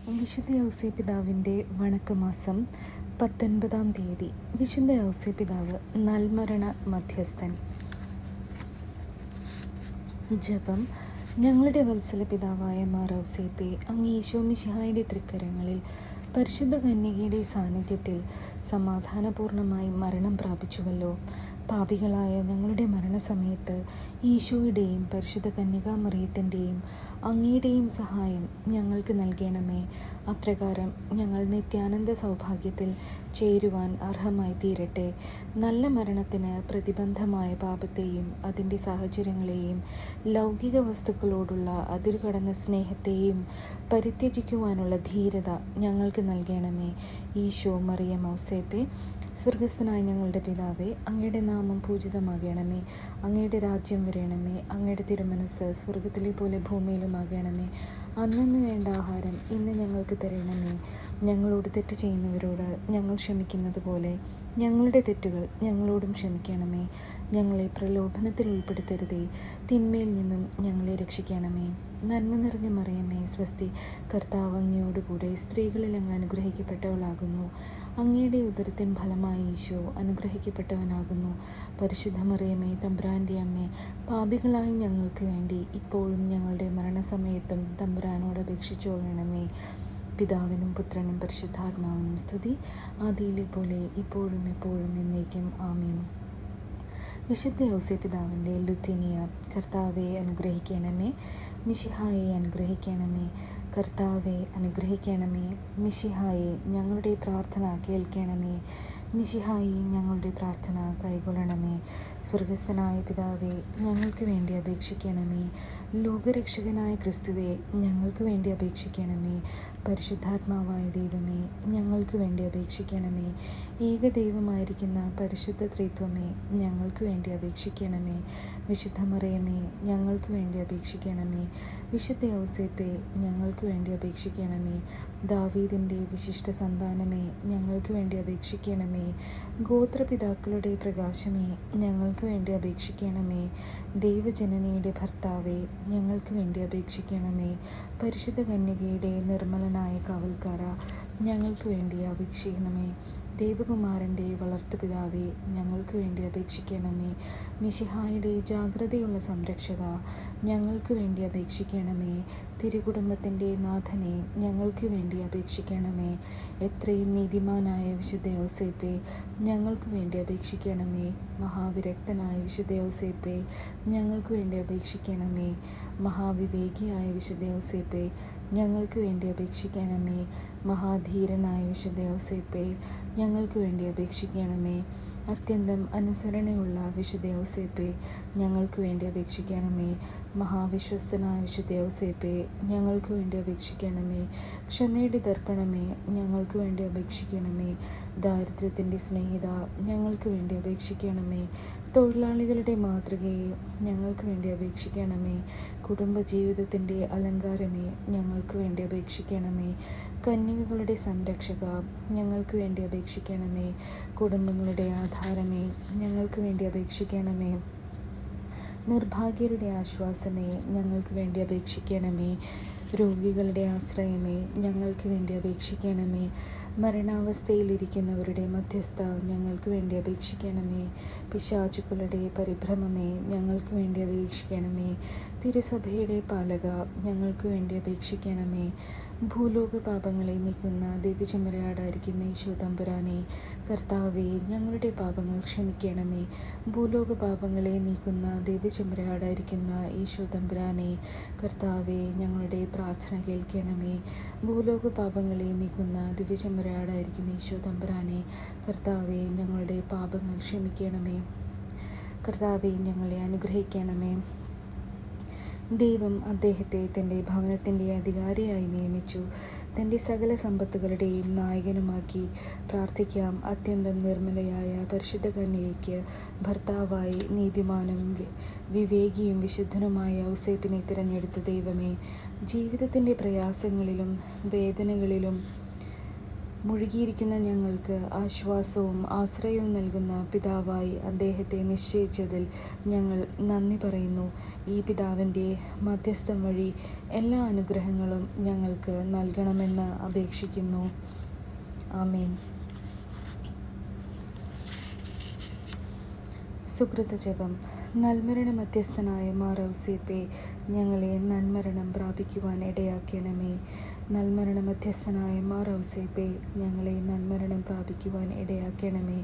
വിശുദ്ധ ഔസേപ്പിതാവിൻ്റെ വണക്കമാസം 19-ാം തീയതി. വിശുദ്ധ ഔസേപ്പിതാവ് നൽമരണ മധ്യസ്ഥൻ. ജപം. ഞങ്ങളുടെ വത്സല പിതാവായ മാർ ഔസേപ്പേ, അങ്ങ് ഈശോ മിശിഹായുടെ തൃക്കരങ്ങളിൽ പരിശുദ്ധ കന്യകയുടെ സാന്നിധ്യത്തിൽ സമാധാനപൂർണമായി മരണം പ്രാപിച്ചുവല്ലോ. പാപികളായ ഞങ്ങളുടെ മരണസമയത്ത് ഈശോയുടെയും പരിശുദ്ധ കന്യകാമറിയത്തിൻ്റെയും അങ്ങയുടെയും സഹായം ഞങ്ങൾക്ക് നൽകണമേ. അപ്രകാരം ഞങ്ങൾ നിത്യാനന്ദ സൗഭാഗ്യത്തിൽ ചേരുവാൻ അർഹമായി തീരട്ടെ. നല്ല മരണത്തിന് പ്രതിബന്ധമായ പാപത്തെയും അതിൻ്റെ സാഹചര്യങ്ങളെയും ലൗകിക വസ്തുക്കളോടുള്ള അതിരുകടന്ന സ്നേഹത്തെയും പരിത്യജിക്കുവാനുള്ള ധീരത ഞങ്ങൾക്ക് നൽകണമേ. ഈശോ മറിയം ഔസേപ്പേ, സ്വർഗസ്ഥനായ ഞങ്ങളുടെ പിതാവേ, അങ്ങയുടെ നാമം പൂജിതമാകണമേ. അങ്ങയുടെ രാജ്യം വരണമേ. അങ്ങയുടെ തിരുമനസ് സ്വർഗത്തിലെ പോലെ ഭൂമിയിലുമാകണമേ. അന്നന്ന് വേണ്ട ആഹാരം ഇന്ന് ഞങ്ങൾക്ക് തരണമേ. ഞങ്ങളോട് തെറ്റ് ചെയ്യുന്നവരോട് ഞങ്ങൾ ക്ഷമിക്കുന്നത് പോലെ ഞങ്ങളുടെ തെറ്റുകൾ ഞങ്ങളോടും ക്ഷമിക്കണമേ. ഞങ്ങളെ പ്രലോഭനത്തിൽ ഉൾപ്പെടുത്തരുതേ, തിന്മയിൽ നിന്നും ഞങ്ങളെ രക്ഷിക്കണമേ. നന്മ നിറഞ്ഞ മറിയമേ, സ്വസ്തി, കർത്താവ് അങ്ങയോടുകൂടെ സ്ത്രീകളിൽ അങ്ങ് അനുഗ്രഹിക്കപ്പെട്ടവളാകുന്നു. അങ്ങയുടെ ഉദരത്തിൻ ഫലമായി ഈശോ അനുഗ്രഹിക്കപ്പെട്ടവനാകുന്നു. പരിശുദ്ധ മറിയമേ, തമ്പുരാൻ്റെ അമ്മേ, പാപികളായി ഞങ്ങൾക്ക് വേണ്ടി ഇപ്പോഴും ഞങ്ങളുടെ മരണസമയത്തും തമ്പുരാനോട് അപേക്ഷിച്ചുകൊള്ളണമേ. പിതാവിനും പുത്രനും പരിശുദ്ധാത്മാവിനും സ്തുതി, ആദിയിലെ പോലെ ഇപ്പോഴും എപ്പോഴും എന്നേക്കും. ആമേൻ. വിശുദ്ധ ഔസേപ്പിതാവിൻ്റെ ലുത്തിനിയ. കർത്താവെ അനുഗ്രഹിക്കണമേ. മിശിഹായെ അനുഗ്രഹിക്കണമേ. കർത്താവെ അനുഗ്രഹിക്കണമേ. മിശിഹായെ ഞങ്ങളുടെ പ്രാർത്ഥന കേൾക്കണമേ. മിശിഹായെ ഞങ്ങളുടെ പ്രാർത്ഥന കൈക്കൊള്ളണമേ. സ്വർഗസ്ഥനായ പിതാവേ, ഞങ്ങൾക്ക് വേണ്ടി അപേക്ഷിക്കണമേ. ലോകരക്ഷകനായ ക്രിസ്തുവേ, ഞങ്ങൾക്ക് വേണ്ടി അപേക്ഷിക്കണമേ. പരിശുദ്ധാത്മാവായ ദൈവമേ, ഞങ്ങൾക്ക് വേണ്ടി അപേക്ഷിക്കണമേ. ഏകദൈവമായിരിക്കുന്ന പരിശുദ്ധ ത്രിത്വമേ, ഞങ്ങൾക്ക് വേണ്ടി അപേക്ഷിക്കണമേ. വിശുദ്ധ മറിയമേ, ഞങ്ങൾക്ക് വേണ്ടി അപേക്ഷിക്കണമേ. വിശുദ്ധ ഔസേപ്പേ, ഞങ്ങൾക്ക് വേണ്ടി അപേക്ഷിക്കണമേ. ദാവീദിൻ്റെ വിശിഷ്ട സന്താനമേ, ഞങ്ങൾക്ക് വേണ്ടി അപേക്ഷിക്കണമേ. ഗോത്രപിതാക്കളുടെ പ്രകാശമേ, ഞങ്ങൾക്ക് വേണ്ടി അപേക്ഷിക്കണമേ. ദൈവജനനിയുടെ ഭർത്താവേ, ഞങ്ങൾക്ക് വേണ്ടി അപേക്ഷിക്കണമേ. പരിശുദ്ധ കന്യകയുടെ നിർമ്മലനായ കാവൽക്കാര, ഞങ്ങൾക്ക് വേണ്ടി അപേക്ഷിക്കണമേ. ദേവകുമാരൻ്റെ വളർത്തുപിതാവേ, ഞങ്ങൾക്ക് വേണ്ടി അപേക്ഷിക്കണമേ. മിശിഹായുടെ ജാഗ്രതയുള്ള സംരക്ഷക, ഞങ്ങൾക്ക് വേണ്ടി അപേക്ഷിക്കണമേ. തിരുകുടുംബത്തിൻ്റെ നാഥനെ, ഞങ്ങൾക്ക് വേണ്ടി അപേക്ഷിക്കണമേ. എത്രയും നീതിമാനായ വിശുദ്ധ ഔസേപ്പേ, ഞങ്ങൾക്ക് വേണ്ടി അപേക്ഷിക്കണമേ. മഹാവിരക്തനായ വിശുദ്ധ ഔസേപ്പേ, ഞങ്ങൾക്ക് വേണ്ടി അപേക്ഷിക്കണമേ. മഹാവിവേകിയായ വിശുദ്ധ ഔസേപ്പേ, ഞങ്ങൾക്ക് വേണ്ടി അപേക്ഷിക്കണമേ. മഹാധീരനായ വിശുദ്ധ ഔസേപ്പേ, ഞങ്ങൾക്ക് വേണ്ടി അപേക്ഷിക്കണമേ. അത്യന്തം അനുസരണയുള്ള വിശുദ്ധ ഔസേപ്പേ, ഞങ്ങൾക്ക് വേണ്ടി അപേക്ഷിക്കണമേ. മഹാവിശ്വസ്തനായ വിശുദ്ധ ഔസേപ്പേ, ഞങ്ങൾക്ക് വേണ്ടി അപേക്ഷിക്കണമേ. ക്ഷമയുടെ ദർപ്പണമേ, ഞങ്ങൾക്ക് വേണ്ടി അപേക്ഷിക്കണമേ. ദാരിദ്ര്യത്തിൻ്റെ സ്നേഹിത, ഞങ്ങൾക്ക് വേണ്ടി അപേക്ഷിക്കണമേ. തൊഴിലാളികളുടെ മാതൃകയെ, ഞങ്ങൾക്ക് വേണ്ടി അപേക്ഷിക്കണമേ. കുടുംബജീവിതത്തിൻ്റെ അലങ്കാരമേ, ഞങ്ങൾക്ക് വേണ്ടി അപേക്ഷിക്കണമേ. കന്യകകളുടെ സംരക്ഷക, ഞങ്ങൾക്ക് വേണ്ടി അപേക്ഷിക്കണമേ. കുടുംബങ്ങളുടെ ആധാരമേ, ഞങ്ങൾക്ക് വേണ്ടി അപേക്ഷിക്കണമേ. നിർഭാഗ്യരുടെ ആശ്വാസമേ, ഞങ്ങൾക്ക് വേണ്ടി അപേക്ഷിക്കണമേ. രോഗികളുടെ ആശ്രയമേ, ഞങ്ങൾക്ക് വേണ്ടി അപേക്ഷിക്കണമേ. മരണാവസ്ഥയിലിരിക്കുന്നവരുടെ മധ്യസ്ഥ, ഞങ്ങൾക്ക് വേണ്ടി അപേക്ഷിക്കണമേ. പിശാചുക്കളുടെ പരിഭ്രമമേ, ഞങ്ങൾക്ക് വേണ്ടി അപേക്ഷിക്കണമേ. തിരുസഭയുടെ പാലക, ഞങ്ങൾക്ക് വേണ്ടി അപേക്ഷിക്കണമേ. ഭൂലോക പാപങ്ങളെ നീക്കുന്ന ദിവ്യചെമ്മരിയാടായിരിക്കുന്ന ഈശോ തമ്പുരാനെ, കർത്താവെ ഞങ്ങളുടെ പാപങ്ങൾ ക്ഷമിക്കണമേ. ഭൂലോക പാപങ്ങളെ നീക്കുന്ന ദിവ്യചെമ്മരിയാടായിരിക്കുന്ന ഈശോ തമ്പുരാനെ, കർത്താവെ ഞങ്ങളുടെ പ്രാർത്ഥന കേൾക്കണമേ. ഭൂലോക പാപങ്ങളെ നീക്കുന്ന ദിവ്യചെമ്മരിയാടായിരിക്കുന്ന ഈശോ തമ്പുരാനെ, കർത്താവെ ഞങ്ങളുടെ പാപങ്ങൾ ക്ഷമിക്കണമേ. കർത്താവെ ഞങ്ങളെ അനുഗ്രഹിക്കണമേ. ദൈവം അദ്ദേഹത്തെ തൻ്റെ ഭവനത്തിൻ്റെ അധികാരിയായി നിയമിച്ചു. തൻ്റെ സകല സമ്പത്തുകളുടെയും നായകനുമാക്കി. പ്രാർത്ഥിക്കാം. അത്യന്തം നിർമ്മലയായ പരിശുദ്ധ കന്യകയ്ക്ക് ഭർത്താവായി നീതിമാനും വിവേകിയും വിശുദ്ധനുമായ ഔസേപ്പിനെ തിരഞ്ഞെടുത്ത ദൈവമേ, ജീവിതത്തിൻ്റെ പ്രയാസങ്ങളിലും വേദനകളിലും മുഴുകിയിരിക്കുന്ന ഞങ്ങൾക്ക് ആശ്വാസവും ആശ്രയവും നൽകുന്ന പിതാവായി അദ്ദേഹത്തെ നിശ്ചയിച്ചതിൽ ഞങ്ങൾ നന്ദി പറയുന്നു. ഈ പിതാവിൻ്റെ മധ്യസ്ഥം വഴി എല്ലാ അനുഗ്രഹങ്ങളും ഞങ്ങൾക്ക് നൽകണമെന്ന് അപേക്ഷിക്കുന്നു. ആമേൻ. സുകൃത ജപം. നൽമരണ മധ്യസ്ഥനായ മാർ ഔസേപ്പേ, ഞങ്ങളെ നന്മരണം പ്രാപിക്കുവാൻ ഇടയാക്കണമേ. നൽമരണ മധ്യസ്ഥനായ മാർ ഔസേപ്പേ, ഞങ്ങളെ നന്മരണം പ്രാപിക്കുവാൻ ഇടയാക്കണമേ.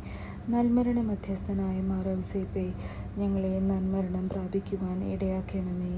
നൽമരണ മധ്യസ്ഥനായ മാർ ഔസേപ്പേ, ഞങ്ങളെ നന്മരണം പ്രാപിക്കുവാൻ ഇടയാക്കണമേ.